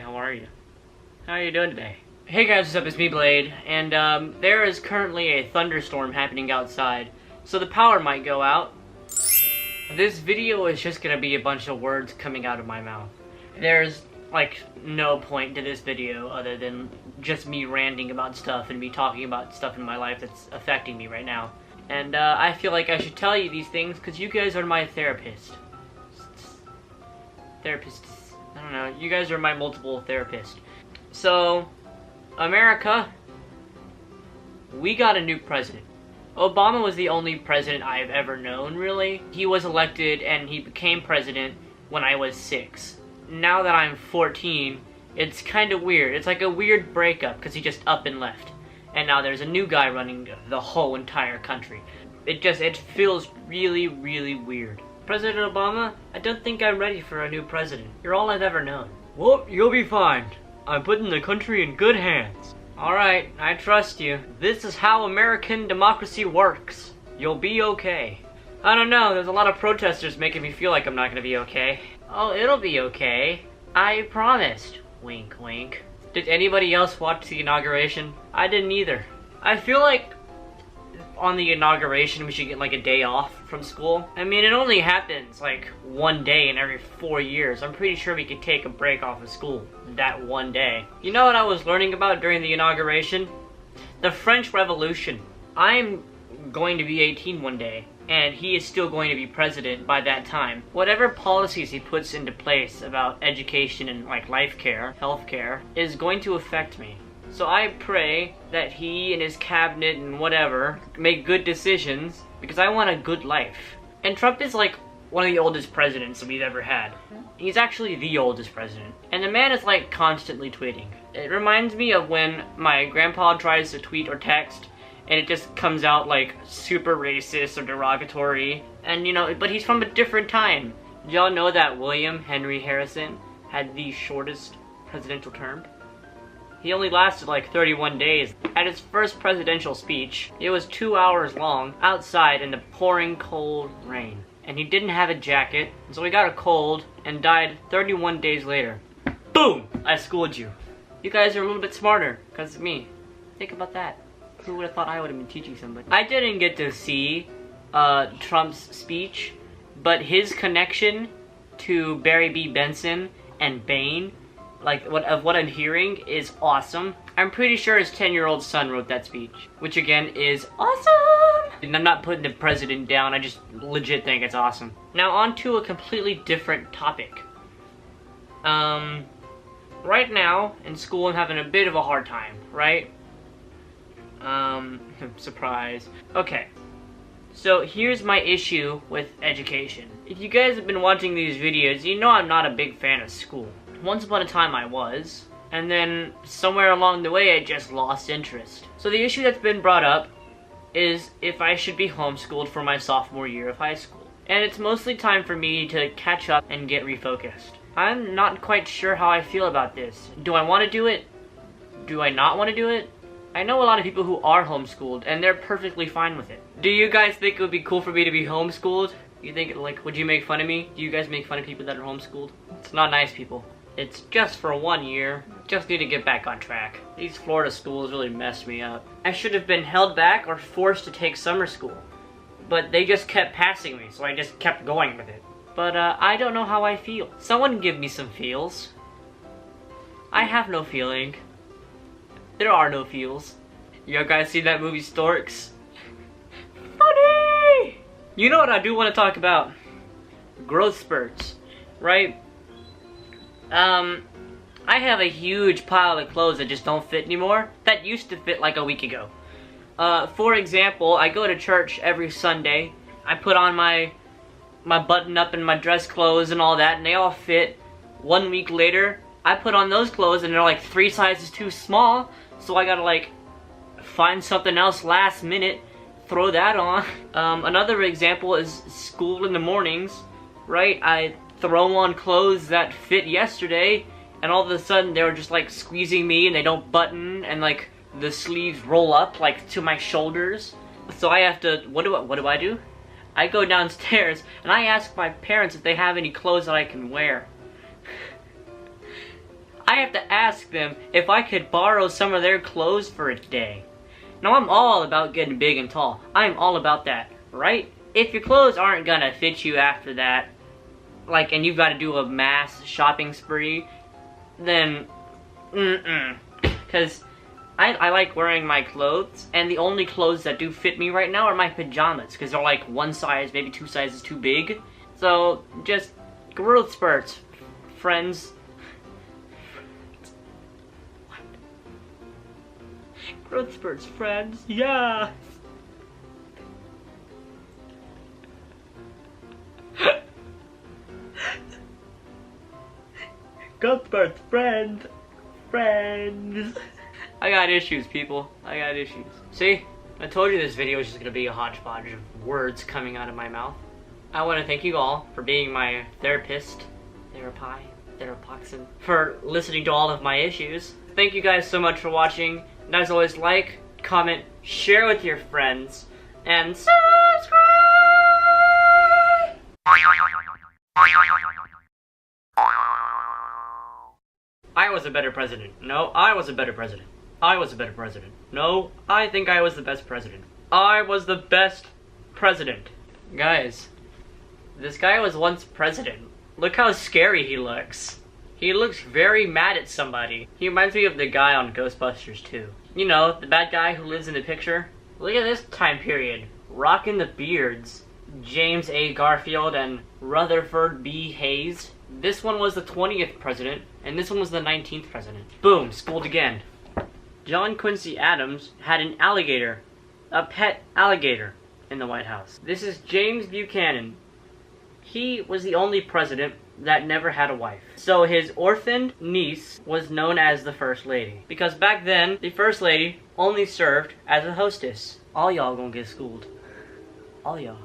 how are you? How are you doing today? Hey guys, what's up? It's me, Blade, and there is currently a thunderstorm happening outside, so the power might go out. This video is just gonna be a bunch of words coming out of my mouth. There's, like, no point to this video other than just me ranting about stuff and me talking about stuff in my life that's affecting me right now. And I feel like I should tell you these things because you guys are my therapist. Therapists. I don't know. You guys are my multiple therapists. So, America, we got a new president. Obama was the only president I've ever known, really. He was elected and he became president when I was 6. Now that I'm 14, it's kind of weird. It's like a weird breakup because he just up and left. And now there's a new guy running the whole entire country. It feels really, really weird. President Obama, I don't think I'm ready for a new president. You're all I've ever known. Well, you'll be fine. I'm putting the country in good hands. Alright, I trust you. This is how American democracy works. You'll be okay. I don't know, there's a lot of protesters making me feel like I'm not gonna be okay. Oh, it'll be okay. I promised. Wink, wink. Did anybody else watch the inauguration? I didn't either. I feel like on the inauguration we should get like a day off from school. I mean, it only happens like one day in every 4 years. I'm pretty sure we could take a break off of school that one day. You know what I was learning about during the inauguration? The French Revolution. I'm going to be 18 one day, and he is still going to be president by that time. Whatever policies he puts into place about education and like life care, health care, is going to affect me. So I pray that he and his cabinet and whatever make good decisions because I want a good life. And Trump is like one of the oldest presidents we've ever had. He's actually the oldest president. And the man is like constantly tweeting. It reminds me of when my grandpa tries to tweet or text and it just comes out like super racist or derogatory. And you know, but he's from a different time. Do y'all know that William Henry Harrison had the shortest presidential term? He only lasted like 31 days. At his first presidential speech, it was 2 hours long, outside in the pouring cold rain. And he didn't have a jacket, so he got a cold and died 31 days later. Boom! I schooled you. You guys are a little bit smarter, because of me. Think about that. Who would have thought I would have been teaching somebody? I didn't get to see Trump's speech, but his connection to Barry B. Benson and Bane, like what I'm hearing, is awesome. I'm pretty sure his 10-year-old son wrote that speech, which again is awesome. And I'm not putting the president down, I just legit think it's awesome. Now on to a completely different topic. Right now in school I'm having a bit of a hard time, right? Surprise. Okay. So here's my issue with education. If you guys have been watching these videos, you know I'm not a big fan of school. Once upon a time I was, and then somewhere along the way I just lost interest. So the issue that's been brought up is if I should be homeschooled for my sophomore year of high school. And it's mostly time for me to catch up and get refocused. I'm not quite sure how I feel about this. Do I want to do it? Do I not want to do it? I know a lot of people who are homeschooled and they're perfectly fine with it. Do you guys think it would be cool for me to be homeschooled? You think, like, would you make fun of me? Do you guys make fun of people that are homeschooled? It's not nice, people. It's just for 1 year. Just need to get back on track. These Florida schools really messed me up. I should have been held back or forced to take summer school. But they just kept passing me, so I just kept going with it. But I don't know how I feel. Someone give me some feels. I have no feeling. There are no feels. You guys see that movie Storks? Funny! You know what I do want to talk about? Growth spurts, right? I have a huge pile of clothes that just don't fit anymore. That used to fit like a week ago. For example, I go to church every Sunday. I put on my button up and my dress clothes and all that, and they all fit. 1 week later, I put on those clothes and they're like 3 sizes too small, so I gotta like find something else last minute, throw that on. Another example is school in the mornings, right? I throw on clothes that fit yesterday, and all of a sudden they were just like squeezing me and they don't button, and like the sleeves roll up like to my shoulders. So I have to, what do I do? I go downstairs and I ask my parents if they have any clothes that I can wear. I have to ask them if I could borrow some of their clothes for a day. Now, I'm all about getting big and tall. I'm all about that, right? If your clothes aren't gonna fit you after that, like, and you've got to do a mass shopping spree, then, Because I like wearing my clothes, and the only clothes that do fit me right now are my pajamas, because they're like one size, maybe two sizes too big. So, just growth spurts, friends. What? Growth spurts, friends, yeah! Growth spurts, friends! Friends! I got issues, people. I got issues. See? I told you this video was just gonna be a hodgepodge of words coming out of my mouth. I want to thank you all for being my therapist, therapoxin, for listening to all of my issues. Thank you guys so much for watching. And as always, like, comment, share with your friends, and subscribe! I was a better president. No, I was a better president. I was a better president. No, I think I was the best president. I was the best president. Guys, this guy was once president. Look how scary he looks. He looks very mad at somebody. He reminds me of the guy on Ghostbusters 2. You know, the bad guy who lives in the picture. Look at this time period. Rocking the beards. James A. Garfield and Rutherford B. Hayes. This one was the 20th president, and this one was the 19th president. Boom, schooled again. John Quincy Adams had an alligator, a pet alligator, in the White House. This is James Buchanan. He was the only president that never had a wife. So his orphaned niece was known as the First Lady. Because back then, the First Lady only served as a hostess. All y'all gonna get schooled. All y'all.